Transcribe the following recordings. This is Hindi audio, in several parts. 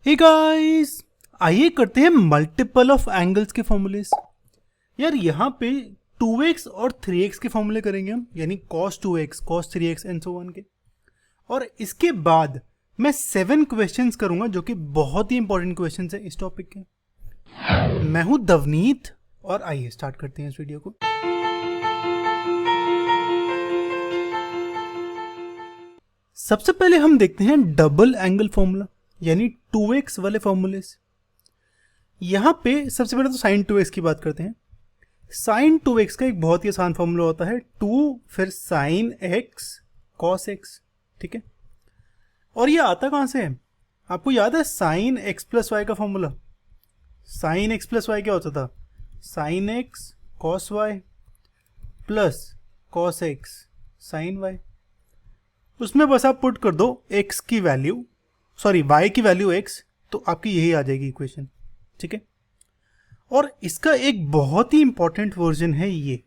हे गाइस, आइए करते हैं मल्टीपल ऑफ एंगल्स के फॉर्मूलेस। यार यहाँ पे 2x और 3x के फॉर्मूले करेंगे हम, यानी cos 2x, cos 3x and so on के। और इसके बाद मैं 7 क्वेश्चंस करूंगा जो कि बहुत ही इंपॉर्टेंट क्वेश्चंस हैं इस टॉपिक के। मैं हूं दवनीत और आइए स्टार्ट करते हैं इस वीडियो को। सबसे पहले हम देखते हैं डबल एंगल फॉर्मूला, यानी 2x वाले फॉर्मूले से। यहां पे सबसे पहले तो sin 2x की बात करते हैं। sin 2x का एक बहुत ही आसान फॉर्मूला होता है 2 फिर sin x cos x, ठीक है। और ये आता कहां से है? आपको याद है sin x प्लस वाई का formula? sin x plus y क्या होता था? sin x cos y plus cos x sin y। उसमें बस आप पुट कर दो x की वैल्यू, सॉरी y की वैल्यू x, तो आपकी यही आ जाएगी इक्वेशन, ठीक है। और इसका एक बहुत ही इंपॉर्टेंट वर्जन है ये।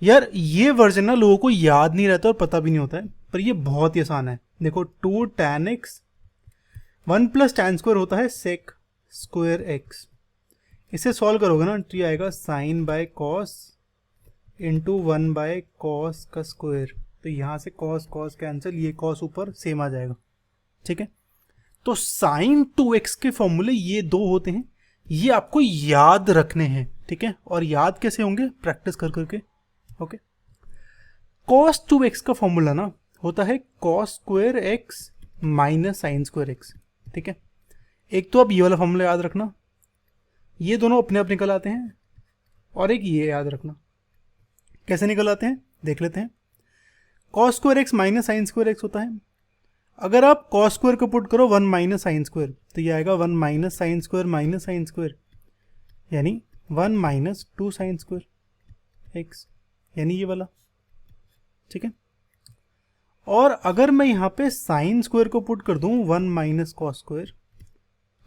यार ये वर्जन ना लोगों को याद नहीं रहता और पता भी नहीं होता है, पर ये बहुत ही आसान है। देखो 2 tan x 1 plus tan square होता है sec स्क्वायर x। इसे सॉल्व करोगे ना तो ये आएगा sine by cos into 1 by cos का स्क्वायर। तो यहाँ से कॉस कॉस कैंसिल, ये कॉस ऊपर सेम आ जाएगा, ठीक है। तो साइन 2x के फॉर्मूले ये दो होते हैं, ये आपको याद रखने हैं, ठीक है। और याद कैसे होंगे? प्रैक्टिस कर करके, ओके। cos 2x का फॉर्मूला ना होता है cos square x minus sine square x, ठीक है। एक तो आप ये वाला फॉर्मूला याद रखना, ये दोनों अपने आप निकल आते हैं, और एक ये याद रखना। कैसे निकल आते हैं देख लेते हैं। cos square x minus sine square x होता है। अगर आप cos स्क्वायर को पुट करो 1 माइनस साइन स्क्वायर, तो ये आएगा 1 minus sine square minus sine square, यानी 1 माइनस 2 साइन स्क्वायर x, यानी ये वाला, ठीक है। और अगर मैं यहाँ पे साइन स्क्वायर को पुट कर दूँ 1 माइनस कॉस स्क्वायर,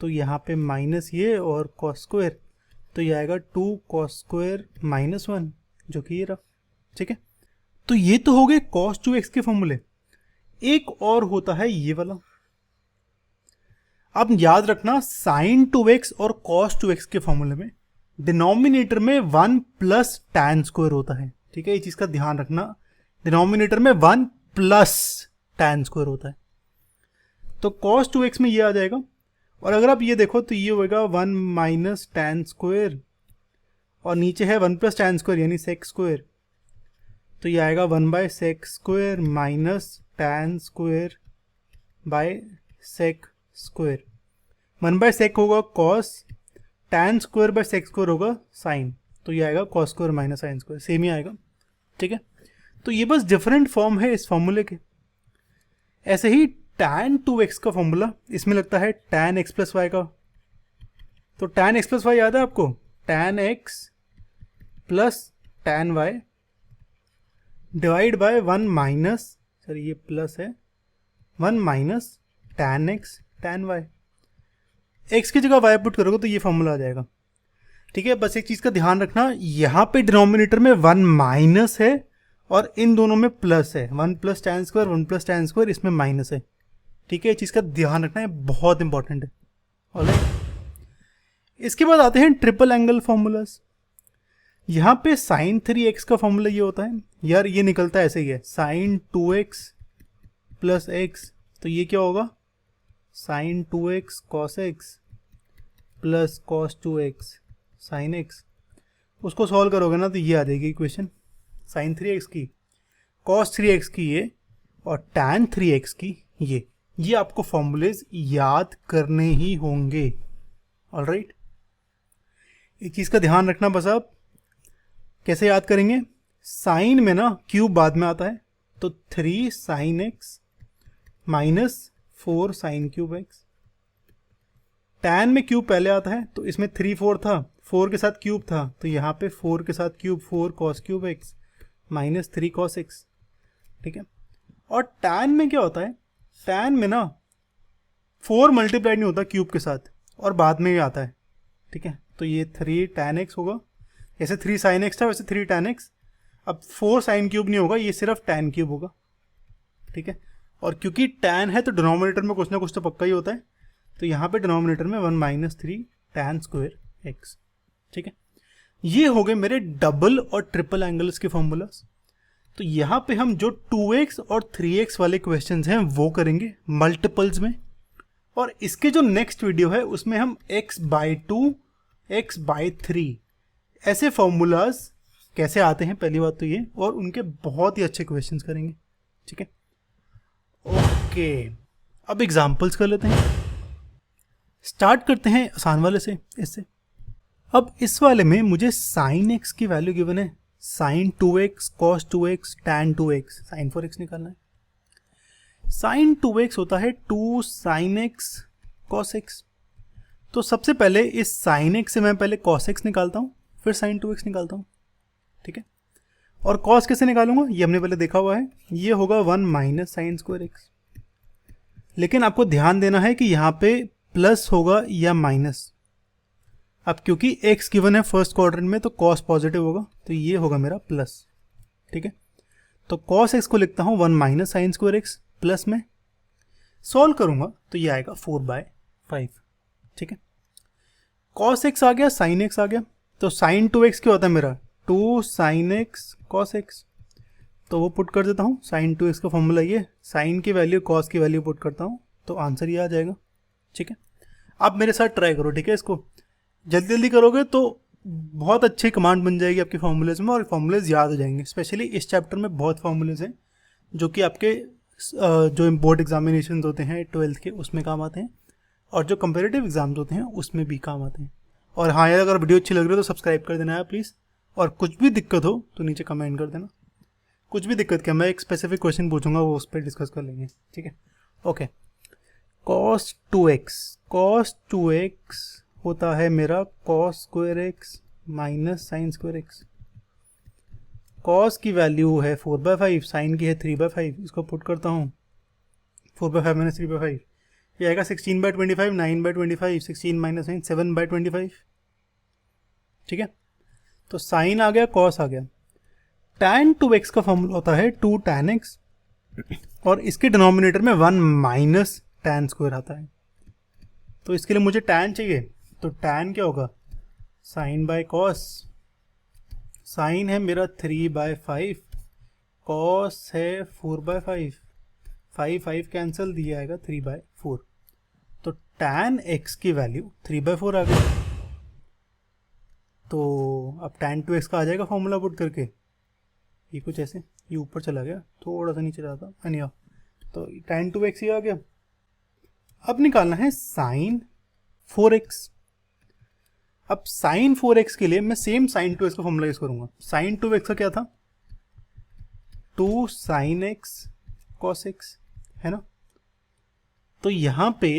तो यहाँ पे माइनस ये और कॉस स्क्वायर, तो ये आएगा 2 कॉस स्क्वायर माइनस 1, जो कि ये रहा, ठीक है। तो ये तो हो गए cos 2x के फॉर्मूले। एक और होता है ये वाला। आप याद रखना sin 2x और cos 2x के फॉर्मूले में डिनोमिनेटर में 1 प्लस tan स्क्वायर होता है, ठीक है। ये चीज का ध्यान रखना, डिनोमिनेटर में 1 प्लस tan स्क्वायर होता है। तो cos 2x में ये आ जाएगा। और अगर आप ये देखो तो ये होगा 1 माइनस tan स्क्वायर, और नीचे है 1 प्लस tan स्क्वायर यानी sec स्क्वायर, तो ये आएगा 1 by sec square minus tan square by sec square. 1 by sec होगा cos, tan square by sec square होगा साइन, तो ये आएगा cos square minus sine square, same ही आएगा, ठीक है। तो ये बस डिफरेंट फॉर्म है इस फॉर्मूले के। ऐसे ही tan 2x का फॉर्मूला, इसमें लगता है tan x प्लस वाई का। तो tan x प्लस वाई याद है आपको? tan x plus tan y divide by 1 minus, sir ये प्लस है, 1 minus tan x tan y। x की जगह y पुट करोगे तो ये फॉर्मूला आ जाएगा, ठीक है। बस एक चीज का ध्यान रखना, यहाँ पे डिनोमिनेटर में 1 माइनस है और इन दोनों में प्लस है। 1 plus tan square 1 plus tan square, इसमें माइनस है, ठीक है। ये चीज का ध्यान रखना है, बहुत इंपॉर्टेंट है, ऑलराइट। इसके बाद आते हैं ट्रिपल एंगल फॉर्मूलाज। यहाँ पे साइन 3x का फॉर्मूला ये होता है, यार ये निकलता है ऐसे ही है, साइन 2x प्लस x, तो ये क्या होगा? Sine 2x cos x plus cos 2x sine x। उसको सॉल्व करोगे ना तो ये आ जाएगी इक्वेशन, साइन 3x की, cos 3x की ये, और tan 3x की ये आपको फॉर्मूलेज याद करने ही होंगे, ऑलराइट। एक चीज़ का ध्यान रखना बस, आप कैसे याद करेंगे? साइन में ना क्यूब बाद में आता है, तो 3 sine x minus 4 sine cube x. Tan में क्यूब पहले आता है, तो इसमें 3 4 था, 4 के साथ क्यूब था, तो यहाँ पे 4 के साथ cube 4 cos cube x minus 3 cos x, ठीक है। और टैन में क्या होता है? टैन में ना 4 मल्टीप्लाई नहीं होता क्यूब के साथ, और बाद में ही आता है, ठीक है। तो ये 3 टैन एक्स होगा, जैसे 3 साइन एक्स था वैसे 3 टैन एक्स। अब 4 साइन क्यूब नहीं होगा, ये सिर्फ टैन क्यूब होगा, ठीक है। और क्योंकि टैन है तो डिनोमिनेटर में कुछ ना कुछ तो पक्का ही होता है, तो यहाँ पे डिनोमिनेटर में 1 माइनस 3 tan स्क्वायर एक्स। ठीक है, ये हो गए मेरे डबल और ट्रिपल एंगल्स के फॉर्मूलाज। तो यहाँ पे हम जो 2x और 3x वाले क्वेश्चंस हैं वो करेंगे मल्टीपल्स में, और इसके जो नेक्स्ट वीडियो है उसमें हम x/2 x/3 ऐसे फॉर्मूलाज कैसे आते हैं पहली बात तो ये, और उनके बहुत ही अच्छे क्वेश्चंस करेंगे। ठीक है, ओके, अब एग्जांपल्स कर लेते हैं। स्टार्ट करते हैं आसान वाले से इससे। अब इस वाले में मुझे sin x की वैल्यू गिवन है, sin 2x cos 2x tan 2x sin 4x निकालना है। sin 2x होता है 2 sin x cos x। तो सबसे पहले इस sin x से मैं पहले cos x निकालता हूँ, फिर sin 2x निकालता हूँ। ठीक है, और cos कैसे निकालूंगा ये हमने पहले देखा हुआ है, ये होगा 1 माइनस साइन स्क्वायर x। लेकिन आपको ध्यान देना है कि यहाँ पे प्लस होगा या माइनस। अब क्योंकि x गिवन है फर्स्ट क्वाड्रेंट में तो cos पॉजिटिव होगा, तो ये होगा मेरा प्लस। ठीक है, तो cos x को लिखता हूँ 1 minus sine square x plus में, सॉल्व करूंगा तो ये आएगा 4/5। ठीक है, cos x आ गया, sin x आ गया, तो sin 2x क्या होता है मेरा 2 sin x cos x, तो वो पुट कर देता हूँ। sin 2x का फॉर्मूला ये, sin की वैल्यू cos की वैल्यू पुट करता हूँ तो आंसर ये आ जाएगा। ठीक है, आप मेरे साथ ट्राई करो। ठीक है, इसको जल्दी जल्दी करोगे तो बहुत अच्छी कमांड बन जाएगी आपके फॉर्मूलेज में, और फॉर्मूलेज याद हो जाएंगे। स्पेशली इस चैप्टर में बहुत फॉर्मूलेज हैं जो कि आपके जो बोर्ड एग्जामिनेशन होते हैं 12th के उसमें काम आते हैं, और जो कंपेरेटिव एग्जाम्स होते हैं उसमें भी काम आते हैं। और हाँ यार, अगर वीडियो अच्छी लग रही है तो सब्सक्राइब कर देना है प्लीज़, और कुछ भी दिक्कत हो तो नीचे कमेंट कर देना। कुछ भी दिक्कत क्या, मैं एक स्पेसिफिक क्वेश्चन पूछूंगा वो उस पर डिस्कस कर लेंगे। ठीक है, ओके। cos 2x होता है मेरा cos square x minus sine square x। cos की वैल्यू है 4/5, साइन की है 3/5, इसको पुट करता हूँ 4/5 माइनस 3/5, ये आएगा 16/25, 9/25, 16 माइनस 9 7/25। ठीक है, तो साइन आ गया, cos आ गया। tan 2x का फॉर्मूला होता है 2 tan x, और इसके डिनोमिनेटर में 1 माइनस tan स्क्वायर आता है। तो इसके लिए मुझे tan चाहिए, तो tan क्या होगा sin बाय cos। साइन है मेरा 3/5, cos है 4/5, 5 कैंसिल, दिया आएगा 3/4। तो tan x की वैल्यू 3/4 आ गई। तो अब tan 2x का आ जाएगा फॉर्मूला पुट करके, ये कुछ ऐसे, ये ऊपर चला गया, थोड़ा सा नीचे जाता अनिया, तो tan 2x ही आ गया। अब निकालना है sin 4x। अब sin 4x के लिए मैं सेम sin 2x का फॉर्मूला यूज करूंगा। sin 2x का क्या था 2 sin x cos x, है ना। तो यहाँ पे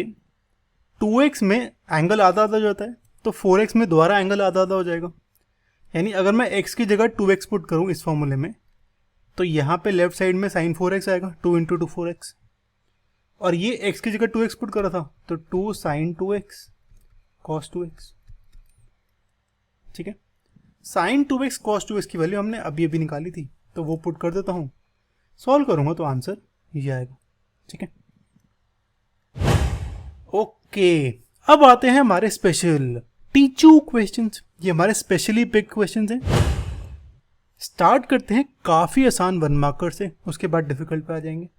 2x में एंगल आधा आधा जो होता है, तो 4x में दोबारा एंगल आधा आधा हो जाएगा। यानी अगर मैं x की जगह 2x पुट करूँ इस फॉर्मूले में, तो यहाँ पे लेफ्ट साइड में sin 4x आएगा, 2 × 2 4x, और ये x की जगह 2x पुट करा था तो 2 sin 2x cos 2x। ठीक है, sin 2x cos 2x की वैल्यू हमने अभी अभी निकाली थी, तो वो पुट कर देता हूँ, सॉल्व करूंगा तो आंसर ये आएगा। ठीक है, ओके। अब आते हैं हमारे स्पेशल टीचू क्वेश्चंस। ये हमारे स्पेशली पिक क्वेश्चंस हैं। स्टार्ट करते हैं काफी आसान 1 मार्कर से, उसके बाद डिफिकल्ट पे आ जाएंगे।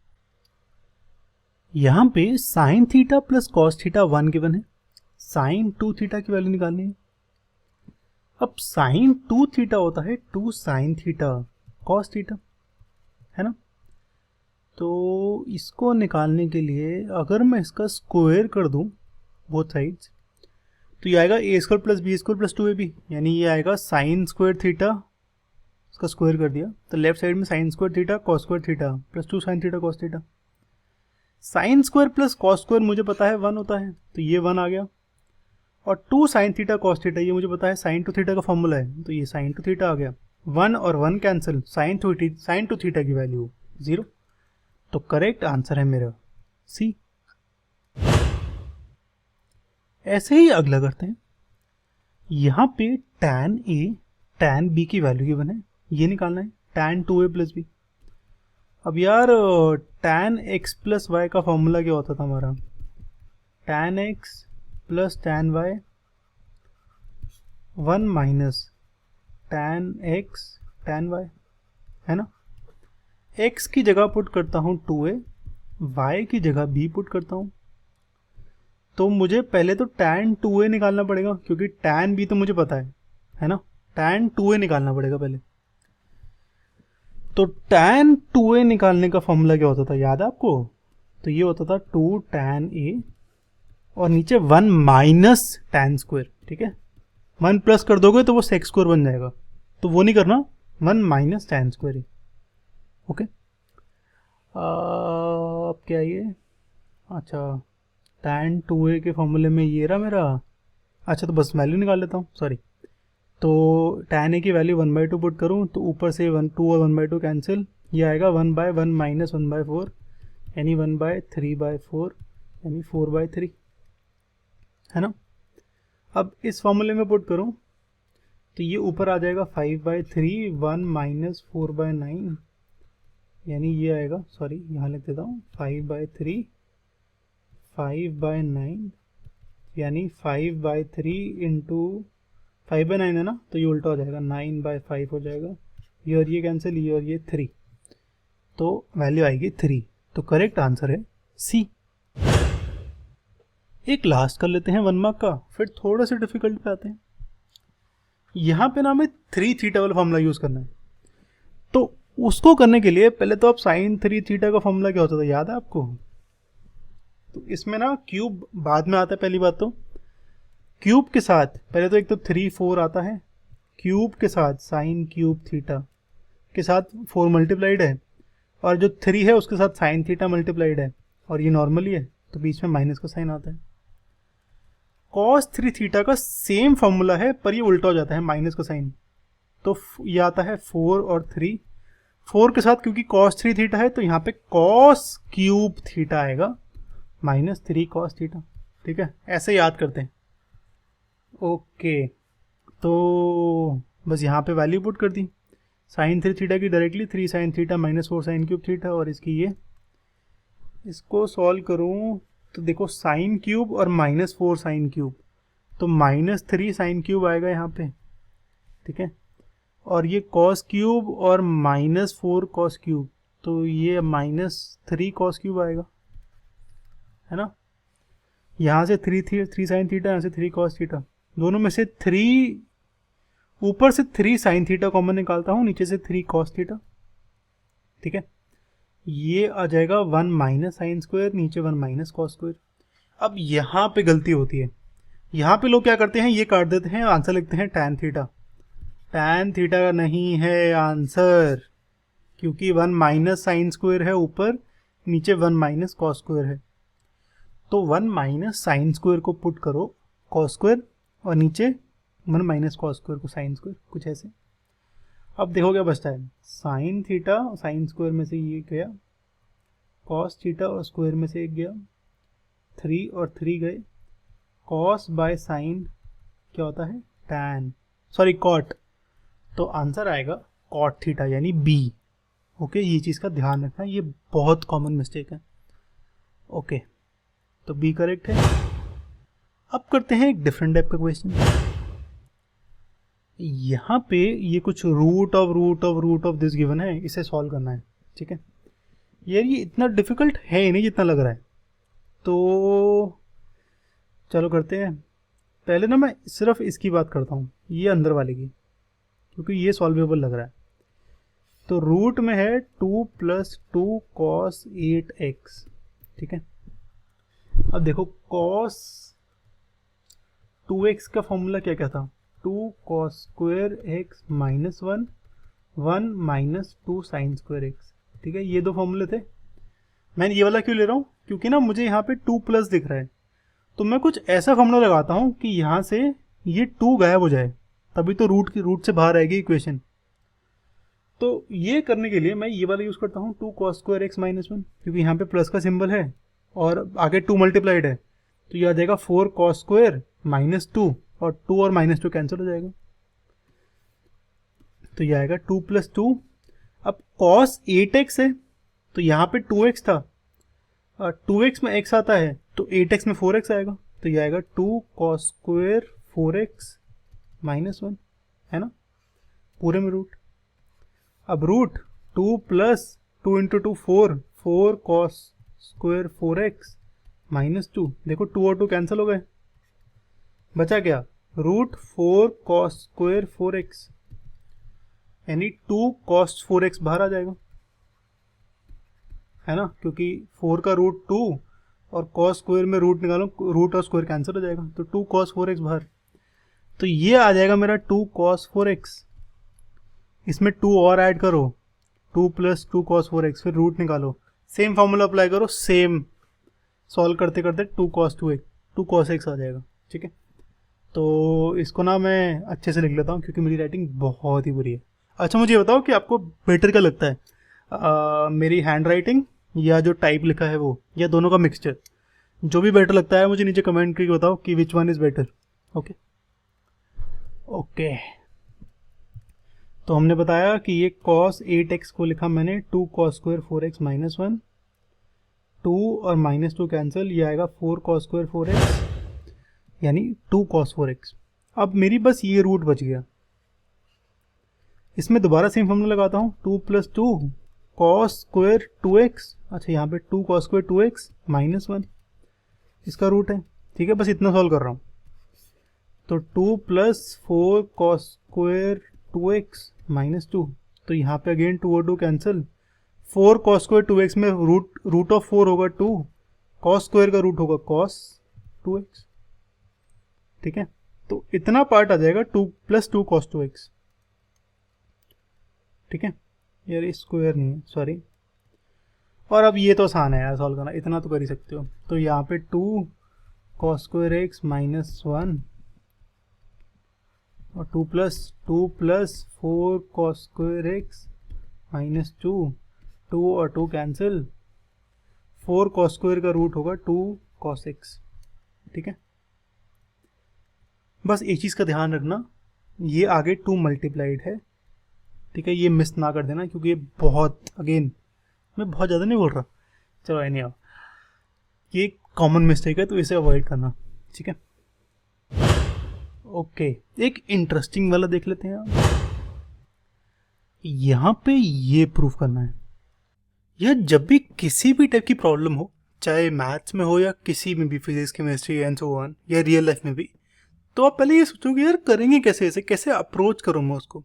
यहाँ पे sin theta plus cos theta 1 given है, sin 2 थीटा की वैल्यू निकालनी है। अब sin 2 थीटा होता है 2 sin थीटा cos थीटा, है ना। तो इसको निकालने के लिए अगर मैं इसका स्क्वायर कर दूं बोथ साइड्स, तो ये आएगा a² plus b² plus 2ab, यानी ये आएगा साइन स्क्वायर थीटा, इसका स्क्वायर कर दिया तो लेफ्ट साइड में sine square theta cos square theta plus 2 sin theta cos theta. Sine square plus cos square मुझे पता है 1 होता है, तो ये 1 आ गया, और 2 sin थीटा cos थीटा ये मुझे पता है sin 2 थीटा का फॉर्मूला है, तो ये sin 2 थीटा आ गया। 1 और 1 कैंसिल, sin 2 थीटा की वैल्यू 0, तो करेक्ट आंसर है मेरा सी। ऐसे ही अगला करते हैं। यहाँ पे tan a tan b की वैल्यू गिवन है, ये निकालना है tan 2a प्लस b। अब यार tan x प्लस y का फॉर्मूला क्या होता था हमारा, tan x plus tan y 1 minus tan x tan y, है ना। x की जगह पुट करता हूँ 2a, y की जगह b पुट करता हूँ। तो मुझे पहले तो tan 2a निकालना पड़ेगा, क्योंकि tan b तो मुझे पता है ना। tan 2a निकालना पड़ेगा पहले। तो tan 2a निकालने का फॉर्मूला क्या होता था, याद है आपको? तो ये होता था 2 tan a और नीचे 1 माइनस tan स्क्वायर, ठीक है। 1 प्लस कर दोगे तो वो sec स्क्वायर बन जाएगा, तो वो नहीं करना, 1 माइनस tan स्क्वायर। ओके, अब क्या ये, अच्छा tan 2a के फॉर्मूले में ये रहा मेरा। अच्छा, तो बस वैल्यू निकाल लेता हूँ, सॉरी। तो tan a की वैल्यू 1/2 पुट करूँ तो ऊपर से 2 और 1/2 कैंसिल, ये आएगा 1/1 माइनस 1/4 यानी 1/3/4 यानी 4/3, है ना। अब इस फॉर्मूले में पुट करूँ तो ये ऊपर आ जाएगा 5/3, 1 माइनस 4/9 यानी ये आएगा, सॉरी यहाँ लिख देता हूँ 5/3 5/9 यानी 5/3 इंटू 5/9 है ना, तो ये उल्टा हो जाएगा 9/5 हो जाएगा। ये और ये कैंसिल, ये और ये 3, तो वैल्यू आएगी 3। तो करेक्ट आंसर है सी। एक लास्ट कर लेते हैं 1 मार्क का, फिर थोड़ा सा डिफिकल्ट पे आते हैं। यहाँ पे ना हमें 3 थीटा वाला फॉर्मूला यूज करना है। तो उसको करने के लिए पहले तो आप sin 3 थीटा का फॉर्मूला क्या होता था, याद है आपको? तो इसमें ना क्यूब बाद में आता है। पहली बात तो क्यूब के साथ पहले तो एक तो 3 4 आता है, क्यूब के साथ साइन क्यूब थीटा के साथ 4 मल्टीप्लाइड है, और जो 3 है उसके साथ साइन थीटा मल्टीप्लाइड है, और ये नॉर्मली है तो बीच में माइनस का साइन आता है। cos 3 थीटा का सेम फॉर्मूला है, पर ये उल्टा हो जाता है, माइनस का साइन। तो ये आता है 4 और 3, 4 के साथ क्योंकि cos 3 थीटा है तो यहाँ पे cos क्यूब थीटा आएगा माइनस 3 cos थीटा, ठीक है। ऐसे याद करते हैं। ओके, तो बस यहाँ पे वैल्यू पुट कर दी sin 3 थीटा की directly, 3 sin theta minus 4 sin cube theta, और इसकी ये, इसको सॉल्व करूँ तो देखो साइन क्यूब और माइनस 4 साइन क्यूब, तो माइनस 3 साइन क्यूब आएगा यहाँ पे, ठीक है। और ये कॉस क्यूब और माइनस 4 कॉस क्यूब, तो ये माइनस 3 कॉस क्यूब आएगा, है ना। यहाँ से 3 साइन थीटा, यहाँ से 3 कॉस थीटा, दोनों में से 3, ऊपर से 3 साइन थीटा कॉमन निकालता हूँ, नीचे से 3 कॉस थीटा, ठीक है। ये आ जाएगा 1 माइनस साइन स्क्वायर, नीचे 1 माइनस कॉस स्क्वायर। अब यहाँ पे गलती होती है, यहाँ पे लोग क्या करते हैं, ये काट देते हैं, आंसर लिखते हैं tan थीटा। tan थीटा का नहीं है आंसर, क्योंकि 1 माइनस साइन स्क्वायर है ऊपर, नीचे 1 माइनस कॉस स्क्वायर है। तो 1 माइनस साइन स्क्वायर को पुट करो कॉस स्क्वायर, और नीचे 1 माइनस कॉस स्क्वायर को साइन स्क्वायर, कुछ ऐसे। अब देखो क्या बचता है, साइन थीटा साइन स्क्वायर में से ये गया, कॉस थीटा और स्क्वायर में से एक गया, 3 और 3 गए, कॉस बाय साइन क्या होता है, tan, सॉरी कॉट, तो आंसर आएगा कॉट थीटा यानी बी। ओके, ये चीज़ का ध्यान रखना, ये बहुत कॉमन मिस्टेक है। ओके, तो बी करेक्ट है। अब करते हैं एक डिफरेंट टाइप का क्वेश्चन। यहाँ पे ये कुछ रूट ऑफ दिस गिवन है, इसे सॉल्व करना है, ठीक है। यार ये इतना डिफिकल्ट है ही नहीं जितना लग रहा है, तो चलो करते हैं। पहले ना मैं सिर्फ इसकी बात करता हूँ, ये अंदर वाले की, क्योंकि ये सॉल्वेबल लग रहा है। तो रूट में है 2 + 2 cos 8x, ठीक है। अब देखो cos 2x का फॉर्मूला क्या क्या था, 2 cos square x minus 1, 1 minus 2 sine square x, ठीक है। ये दो फॉर्मूले थे। मैं ये वाला क्यों ले रहा हूँ, क्योंकि ना मुझे यहाँ पे 2 प्लस दिख रहा है, तो मैं कुछ ऐसा फॉर्मूला लगाता हूँ कि यहाँ से ये 2 गायब हो जाए, तभी तो रूट से बाहर आएगी इक्वेशन। तो ये करने के लिए मैं ये वाला यूज़ करता हूँ 2 cos स्क्वायर x माइनस 1, क्योंकि यहाँ पे प्लस का सिंबल है और आगे 2 मल्टीप्लाइड है, तो ये आ जाएगा 4 cos स्क्वायर माइनस 2, और 2 और माइनस 2 कैंसिल हो जाएगा, तो ये आएगा 2 + 2। अब cos 8x है, तो यहाँ पे 2x था, 2x में x आता है, तो 8x में 4x आएगा, तो ये आएगा 2 cos स्क्वायर 4x माइनस 1, है ना, पूरे में रूट। अब root 2 plus 2 into 2 4 cos square 4x minus 2, देखो 2 और 2 कैंसिल हो गए, बचा क्या, रूट 4 cos स्क्वायर 4x, यानी 2 cos 4x बाहर आ जाएगा, है ना, क्योंकि 4 का रूट 2 और cos स्क्वायर में रूट निकालो, रूट और स्क्वायर कैंसिल हो जाएगा, तो 2 cos 4x बाहर, तो ये आ जाएगा मेरा 2 cos 4x। इसमें 2 और ऐड करो, 2 प्लस 2 cos 4x, फिर रूट निकालो, सेम फॉर्मूला अप्लाई करो, सेम सॉल्व करते करते 2 cos x आ जाएगा। ठीक है, तो इसको ना मैं अच्छे से लिख लेता हूँ क्योंकि मेरी राइटिंग बहुत ही बुरी है। अच्छा मुझे बताओ कि आपको बेटर क्या लगता है, मेरी हैंड राइटिंग या जो टाइप लिखा है वो, या दोनों का मिक्सचर, जो भी बेटर लगता है मुझे नीचे कमेंट करके बताओ कि which one is better. Okay okay, तो हमने बताया कि ये cos 8x को लिखा मैंने 2 cos स्क्वायर 4x माइनस 1, 2 और माइनस 2 कैंसिल, ये आएगा 4 cos स्क्वायर 4x यानी 2 cos 4x। अब मेरी बस ये रूट बच गया, इसमें दोबारा सेम फॉर्मूला लगाता हूँ, 2 प्लस 2 cos स्क्वायर 2x, अच्छा यहाँ पे 2 cos स्क्वायर 2x माइनस 1 इसका रूट है। ठीक है, बस इतना सॉल्व कर रहा हूँ, तो 2 plus 4 cos square 2x minus 2, तो यहाँ पे अगेन 2 और 2 कैंसिल, 4 cos स्क्वायर 2x में रूट ऑफ 4 होगा 2, cos स्क्वायर का रूट होगा cos 2x। ठीक है, तो इतना पार्ट आ जाएगा 2 प्लस 2 cos 2x। ठीक है यार, ये स्क्वायर नहीं है, सॉरी। और अब ये तो आसान है यार सॉल्व करना, इतना तो कर ही सकते हो। तो यहाँ पे 2 cos स्क्वायर x माइनस 1 और 2 plus 4 cos square x minus 2, 2 और 2 कैंसिल, 4 cos स्क्वायर का रूट होगा 2 cos x। ठीक है, बस एक चीज़ का ध्यान रखना, ये आगे 2 मल्टीप्लाइड है। ठीक है, ये मिस ना कर देना क्योंकि ये बहुत, अगेन मैं बहुत ज़्यादा नहीं बोल रहा, चलो नहीं आओ, ये कॉमन मिस्टेक है तो इसे अवॉइड करना। ठीक है, ओके, एक इंटरेस्टिंग वाला देख लेते हैं आप। यहाँ पे ये प्रूफ करना है, यह जब भी किसी भी टाइप की प्रॉब्लम हो, चाहे मैथ्स में हो या किसी में भी, physics chemistry and so on, या रियल लाइफ में भी, तो आप पहले ये सोचोगे यार करेंगे कैसे, इसे कैसे अप्रोच करूँ मैं उसको।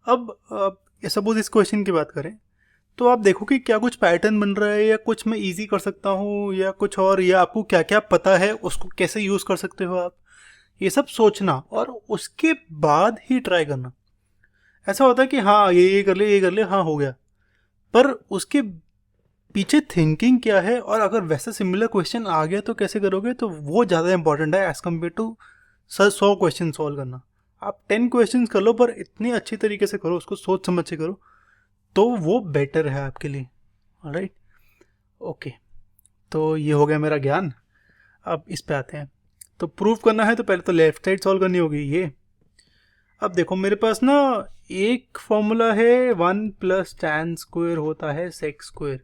अब सपोज इस क्वेश्चन की बात करें तो आप देखो कि क्या कुछ पैटर्न बन रहा है, या कुछ मैं इजी कर सकता हूँ या कुछ और, या आपको क्या क्या पता है उसको कैसे यूज़ कर सकते हो आप, ये सब सोचना और उसके बाद ही ट्राई करना। ऐसा होता है कि हाँ ये कर ले हाँ हो गया, पर उसके पीछे थिंकिंग क्या है, और अगर वैसा सिमिलर क्वेश्चन आ गया तो कैसे करोगे, तो वो ज़्यादा इंपॉर्टेंट है as compare to sir 100 question solve करना। आप 10 क्वेश्चन कर लो पर इतनी अच्छी तरीके से करो, उसको सोच समझ से करो, तो वो बेटर है आपके लिए। ऑलराइट, ओके, तो ये हो गया मेरा ज्ञान। अब इस पे आते हैं, तो प्रूफ करना है तो पहले तो लेफ्ट साइड सॉल्व करनी होगी ये। अब देखो मेरे पास ना एक फॉर्मूला है 1 प्लस tan स्क्वायर होता है sec स्क्वायर।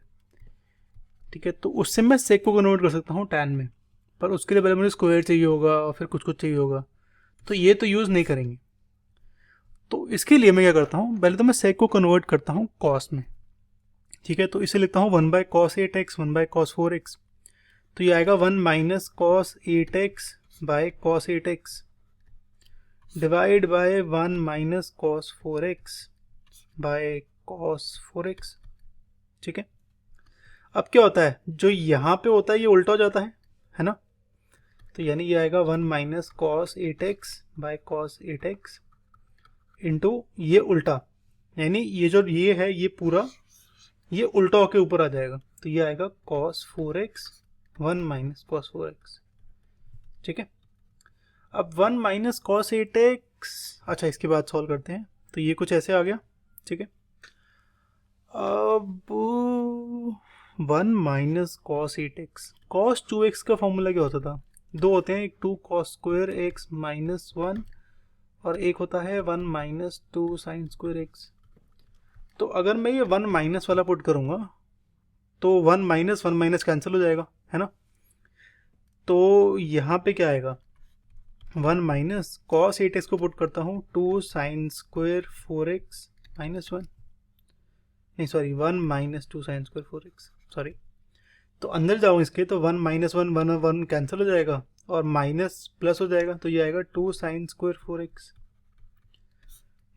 ठीक है, तो उससे मैं sec को कन्वर्ट कर सकता हूँ tan में, पर उसके लिए पहले मुझे स्क्वायर चाहिए होगा और फिर कुछ कुछ चाहिए होगा, तो ये तो यूज़ नहीं करेंगे। तो इसके लिए मैं क्या करता हूँ, पहले तो मैं sec को कन्वर्ट करता हूँ cos में। ठीक है, तो इसे लिखता हूँ 1 by cos 8x 1 by cos 4x, तो ये आएगा 1 minus cos 8x by cos 8x divide by 1 minus cos 4x by cos 4x। ठीक है, अब क्या होता है, जो यहाँ पे होता है ये उल्टा हो जाता है ना, तो यानी ये आएगा 1 minus cos 8x by cos 8x into ये उल्टा, यानी ये जो ये है ये पूरा ये उल्टा होके ऊपर आ जाएगा, तो ये आएगा cos 4x 1 minus cos 4x। ठीक है, अब 1 माइनस cos 8x, अच्छा इसके बाद सॉल्व करते हैं, तो ये कुछ ऐसे आ गया। ठीक है, अब 1 minus cos 8x, cos 2x का फॉर्मूला क्या होता था, दो होते हैं, एक 2 cos स्क्वायर x माइनस 1 और एक होता है 1 माइनस 2 साइन स्क्वायर x। तो अगर मैं ये 1 माइनस वाला पुट करूँगा तो 1 माइनस कैंसिल हो जाएगा, है ना, तो यहाँ पे क्या आएगा, 1 माइनस कॉस 8x को पुट करता हूँ, 2 साइन स्क्वायर 4x माइनस 1, नहीं sorry 1 minus 2 sine square 4x, sorry. तो अंदर जाऊँ इसके तो 1 माइनस 1 1 1 कैंसिल हो जाएगा और माइनस प्लस हो जाएगा, तो ये आएगा 2 sine square 4x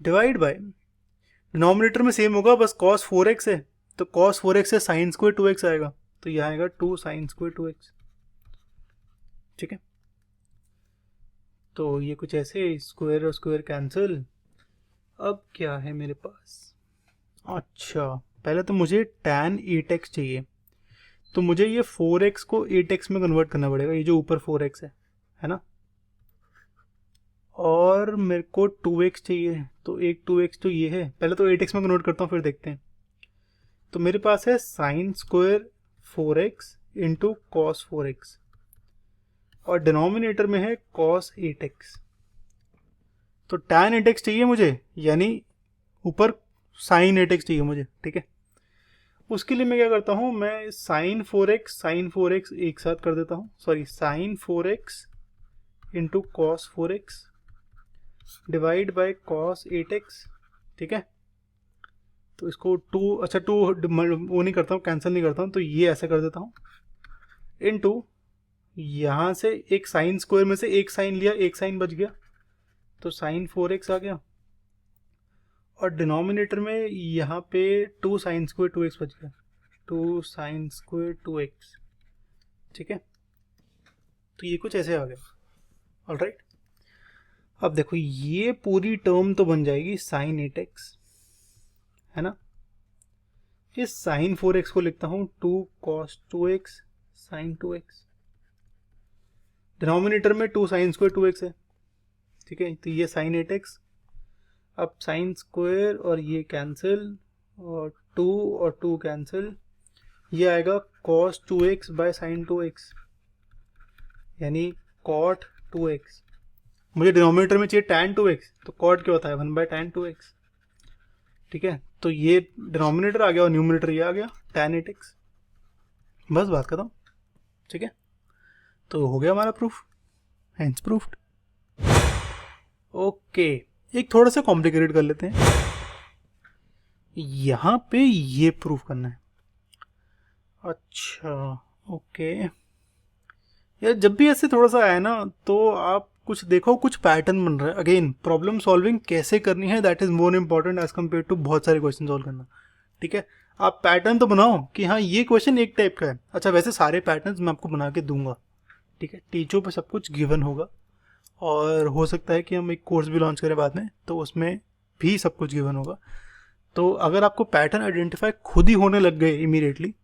divide by, denominator में सेम होगा बस cos 4x है, तो cos 4x से साइन स्क्वायर 2x आएगा, तो यह आएगा 2 साइन स्क्वायर 2x। ठीक है, तो ये कुछ ऐसे, स्क्वायर और स्क्वायर कैंसिल। अब क्या है मेरे पास, अच्छा पहले तो मुझे tan 8x चाहिए, तो मुझे ये 4x को 8x में कन्वर्ट करना पड़ेगा, ये जो ऊपर 4x है ना, और मेरे को 2x चाहिए, तो एक 2x तो ये है, पहले तो 8x में कन्वर्ट करता हूँ फिर देखते हैं। तो मेरे पास है sine square 4x into cos 4x और डिनोमिनेटर में है cos 8x, तो tan 8x चाहिए मुझे, यानी ऊपर sin 8x चाहिए मुझे। ठीक है, उसके लिए मैं क्या करता हूँ, मैं sin 4x एक साथ कर देता हूँ, sorry sin 4x into cos 4x divide by cos 8x। ठीक है, तो इसको 2, अच्छा 2 वो नहीं करता हूँ, कैंसिल नहीं करता हूँ, तो ये ऐसे कर देता हूँ इनटू, यहाँ से एक साइन स्क्वायर में से एक साइन लिया, एक साइन बच गया, तो साइन 4x आ गया, और डिनोमिनेटर में यहाँ पे 2 साइन स्क्वायर 2x बच गया, 2 साइन स्क्वायर 2x। ठीक है, तो ये कुछ ऐसे आ गया। ऑलराइट, अब देखो ये पूरी टर्म तो बन जाएगी साइन 8x, है ना। इस साइन 4x को लिखता हूँ 2 cos 2x sign 2x, denominator में 2 साइन स्क्वायर 2x है। ठीक है, तो ये साइन 8x, अब साइन स्क्वायर और ये कैंसिल, और 2 और 2 कैंसिल, ये आएगा cos 2x by sine 2x, यानी cot 2x। मुझे डिनोमिनेटर में चाहिए tan 2x, तो cot क्या होता है 1 बाय tan 2x। ठीक है, तो ये डिनोमिनेटर आ गया और न्यूमिनेटर ये आ गया tan 8x, बस बात खत्म। ठीक है, तो हो गया हमारा प्रूफ, हेंस प्रूफ्ड। ओके, एक थोड़ा सा कॉम्प्लिकेटेड कर लेते हैं, यहाँ पे ये प्रूफ करना है। अच्छा ओके, यार जब भी ऐसे थोड़ा सा आया ना, तो आप कुछ देखो, कुछ पैटर्न बन रहा है। अगेन प्रॉब्लम सॉल्विंग कैसे करनी है, that is more important as compare to बहुत सारे क्वेश्चन सॉल्व करना। ठीक है, आप पैटर्न तो बनाओ कि हाँ ये क्वेश्चन एक टाइप का है। अच्छा वैसे सारे पैटर्न्स मैं आपको बना के दूंगा, ठीक है, टीचों पे सब कुछ गिवन होगा, और हो सकता है कि हम एक कोर्स भी लॉन्च करें बाद में, तो उसमें भी सब कुछ गिवन होगा। तो अगर आपको पैटर्न आइडेंटिफाई खुद ही होने लग गए इमीडिएटली,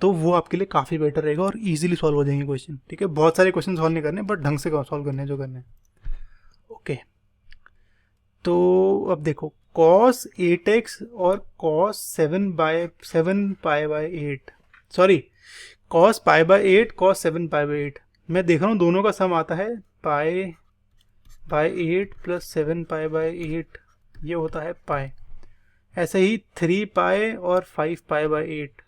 तो वो आपके लिए काफ़ी बेटर रहेगा और इजीली सॉल्व हो जाएंगे क्वेश्चन। ठीक है, बहुत सारे क्वेश्चन सॉल्व नहीं करने, बट ढंग से सॉल्व करने हैं जो करने हैं। ओके, तो अब देखो cos 8x और cos 7 pi by 8, sorry cos pi by 8 cos 7 pi by 8, मैं देख रहा हूँ दोनों का सम आता है पाई बाय 8 प्लस 7 पाई बाय 8, ये होता है पाई। ऐसे ही 3 पाई और 5 पाई बाय 8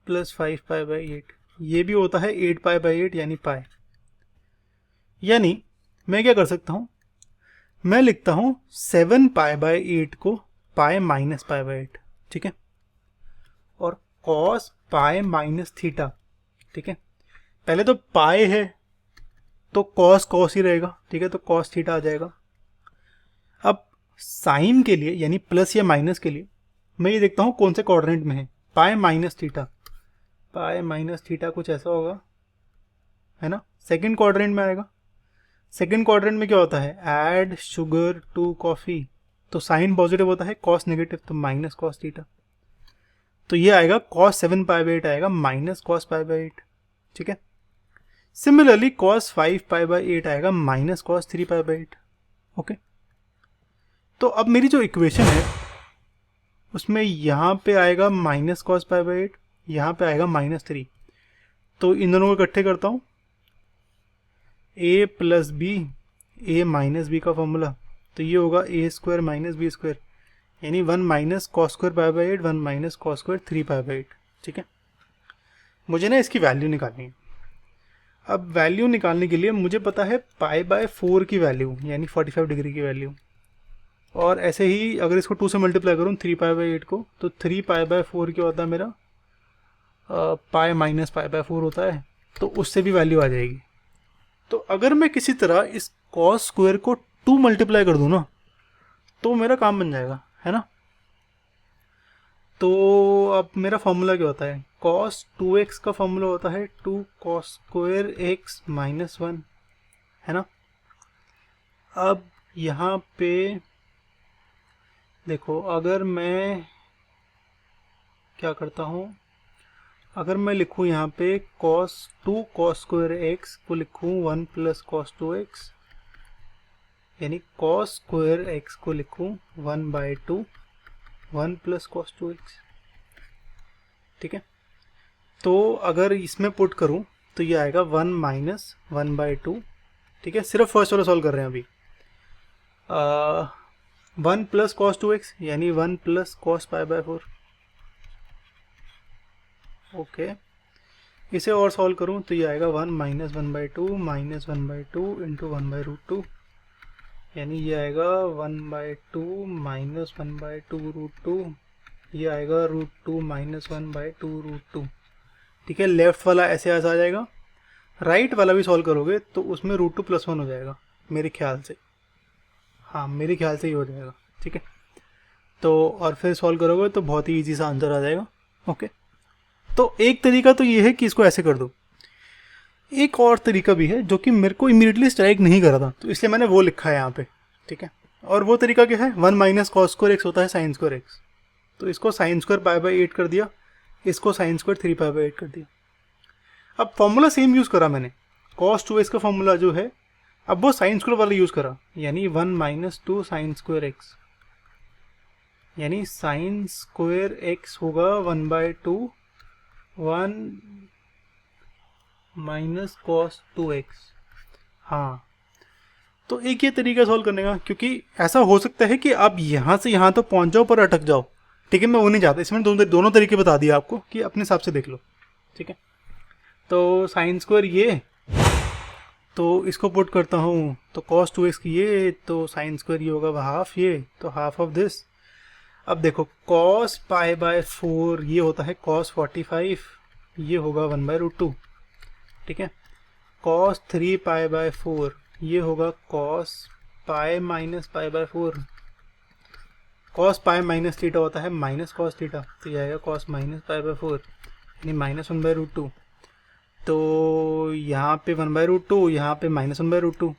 प्लस 5 पाई बाय 8, ये भी होता है 8 पाई बाय 8 यानी पाई। यानी मैं क्या कर सकता हूँ, मैं लिखता हूँ 7 पाई बाय 8 को पाई माइनस पाई बाय 8। ठीक है, और cos पाई माइनस थीटा। ठीक है, पहले तो पाई है तो cos ही रहेगा। ठीक है, तो cos थीटा आ जाएगा। अब साइन के लिए यानी प्लस या माइनस के लिए मैं ये देखता हूँ कौन से क्वाड्रेंट में है, pi minus theta, pi minus theta कुछ ऐसा होगा, है ना, सेकंड क्वाड्रेंट में आएगा। सेकंड क्वाड्रेंट में क्या होता है, ऐड शुगर टू कॉफ़ी, तो साइन पॉजिटिव होता है, कॉस नेगेटिव, तो माइनस कॉस थीटा, तो ये आएगा cos 7 पाई बाय 8 आएगा माइनस cos पाई बाय 8। ठीक है, सिमिलरली cos 5 पाई बाय 8 आएगा minus cos 3 pi by 8। Okay, तो अब मेरी जो इक्वेशन है उसमें यहाँ पे आएगा माइनस cos पाई बाय 8, यहाँ पे आएगा माइनस 3, तो इन दोनों को इकट्ठे करता हूँ, a plus b, a minus b का फॉर्मूला, तो ये होगा a square minus b square, यानी 1 minus cos square pi by 8, 1 minus cos square 3 pi by 8। ठीक है, मुझे ना इसकी वैल्यू निकालनी है। अब वैल्यू निकालने के लिए मुझे पता है π/4 की वैल्यू यानी 45 डिग्री की वैल्यू, और ऐसे ही अगर इसको 2 से मल्टीप्लाई करूँ 3π/8 को, तो 3π/4 क्या होता है मेरा, पाई माइनस π/4 होता है, तो उससे भी वैल्यू आ जाएगी। तो अगर मैं किसी तरह इस कॉस स्क्वायर को 2 मल्टीप्लाई कर दूँ ना, तो मेरा काम बन जाएगा, है ना। तो अब मेरा फॉर्मूला क्या होता है, cos 2x का फॉर्मूला होता है 2 cos स्क्वायर x माइनस 1, है ना। अब यहाँ पे देखो, अगर मैं क्या करता हूँ, अगर मैं लिखूँ यहाँ पे2 cos स्क्वायर x को लिखूँ 1 प्लस cos 2x, यानी cos स्क्वायर x को लिखूँ 1/2 1 प्लस cos 2x, ठीक है। तो अगर इसमें पुट करूं तो ये आएगा 1 माइनस 1/2, ठीक है। सिर्फ फर्स्ट वाला सॉल्व कर रहे हैं अभी। 1 प्लस cos 2x यानी 1 प्लस cos π/4, ओके। इसे और सॉल्व करूं तो ये आएगा 1 माइनस 1/2 माइनस 1/2 इंटू 1/√2, यानी ये आएगा 1/2 माइनस 1/2√2, ये आएगा √2 माइनस 1/2√2, ठीक है। लेफ्ट वाला ऐसे आ जाएगा, राइट वाला भी सॉल्व करोगे तो उसमें √2 + 1 हो जाएगा मेरे ख्याल से, हाँ मेरे ख्याल से ही हो जाएगा, ठीक है। तो और फिर सॉल्व करोगे तो बहुत ही ईजी सा आंसर आ जाएगा, ओके। तो एक तरीका तो ये है कि इसको ऐसे कर दो। एक और तरीका भी है जो कि मेरे को इमीडिएटली स्ट्राइक नहीं करा था, तो इसलिए मैंने वो लिखा है यहाँ पे, ठीक है। और वो तरीका क्या है, 1 माइनस cos स्क्वायर x होता है sin स्क्वायर x, तो इसको sin स्क्वायर π/8 कर दिया, इसको sin स्क्वायर 3π/8 कर दिया। अब फॉर्मूला सेम यूज़ करा मैंने, cos 2x का फॉर्मूला जो है, अब वो sin स्क्वायर वाला यूज़ करा, यानी 1 माइनस 2 sin स्क्वायर x, यानी sin स्क्वायर x होगा 1/2 1 माइनस cos 2x, हाँ। तो एक ये तरीका सॉल्व करने का, क्योंकि ऐसा हो सकता है कि आप यहाँ से यहाँ तो पहुँच जाओ पर अटक जाओ, ठीक है। मैं वो नहीं चाहता, इसमें दोनों तरीके बता दिए आपको कि अपने हिसाब से देख लो, ठीक है। तो साइन स्क्वायर ये, तो इसको पुट करता हूँ तो cos 2x की ये, तो साइन स्क्वायर ये होगा हाफ, ये तो हाफ ऑफ दिस। अब देखो cos π/4 ये होता है cos 45, ये होगा 1/√2, ठीक है। cos 3π/4 ये होगा cos π minus π/4, cos π minus theta होता है माइनस cos थीटा, तो ये आएगा cos माइनस π/4 यानी माइनस 1/√2। तो यहाँ पे 1/√2, यहाँ पे माइनस 1/√2,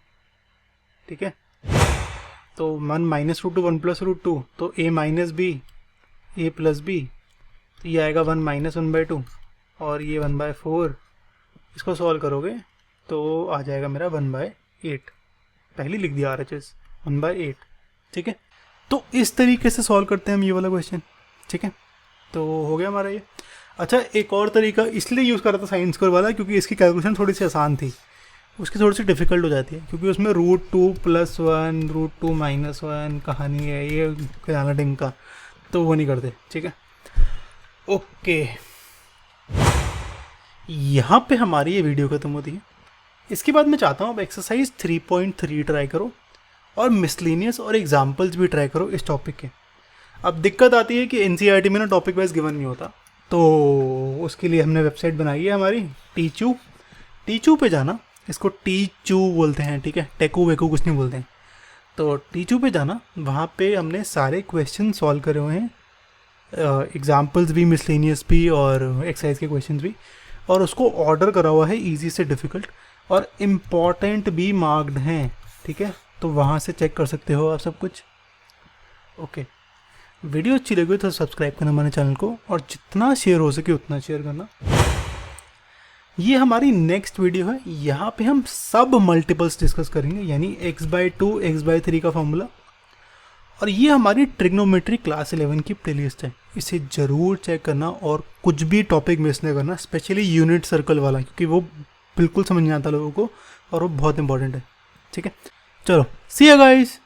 ठीक है। तो 1 माइनस √2 1 प्लस √2, तो a minus b a plus b, तो ये आएगा 1 माइनस 1/2 और ये 1/4। इसको सॉल्व करोगे तो आ जाएगा मेरा 1/8, पहले लिख दिया RHS 1/8, ठीक है। तो इस तरीके से सॉल्व करते हैं हम ये वाला क्वेश्चन, ठीक है। तो हो गया हमारा ये। अच्छा, एक और तरीका इसलिए यूज़ कर रहा था साइन स्क्वायर वाला क्योंकि इसकी कैलकुलेशन थोड़ी सी आसान थी, उसकी थोड़ी सी डिफ़िकल्ट हो जाती है क्योंकि उसमें √2 + 1 √2 - 1 कहानी है ये किराना टिंग का, तो वो नहीं करते, ठीक है। ओके, यहाँ पे हमारी ये वीडियो खत्म होती है। इसके बाद मैं चाहता हूँ अब एक्सरसाइज 3.3 ट्राई करो और मिसलेनियस और एग्जाम्पल्स भी ट्राई करो इस टॉपिक के। अब दिक्कत आती है कि NCERT में ना टॉपिक वाइज गिवन नहीं होता, तो उसके लिए हमने वेबसाइट बनाई है हमारी टीचू पे जाना, इसको टीचू बोलते हैं, ठीक है, टेकू वेकू कुछ नहीं बोलते हैं। तो टीचू पे जाना, वहाँ पे हमने सारे क्वेश्चन सॉल्व करे हुए हैं, एग्जाम्पल्स भी, मिसलेनियस भी और एक्सरसाइज के क्वेश्चन भी, और उसको ऑर्डर करा हुआ है ईजी से डिफ़िकल्ट, और इम्पॉर्टेंट भी मार्क्ड हैं, ठीक है। तो वहाँ से चेक कर सकते हो आप सब कुछ। ओके, वीडियो अच्छी लगी तो सब्सक्राइब करना हमारे चैनल को, और जितना शेयर हो सके उतना शेयर करना। ये हमारी नेक्स्ट वीडियो है, यहाँ पे हम सब मल्टीपल्स डिस्कस करेंगे, यानी x/2 x/3 का फॉर्मूला। और ये हमारी ट्रिग्नोमेट्री क्लास 11 की प्लेलिस्ट है, इसे ज़रूर चेक करना और कुछ भी टॉपिक मिस नहीं करना, स्पेशली यूनिट सर्कल वाला, क्योंकि वो बिल्कुल समझ नहीं आता लोगों को और वो बहुत इंपॉर्टेंट है, ठीक है। चलो, सी यू गाइस।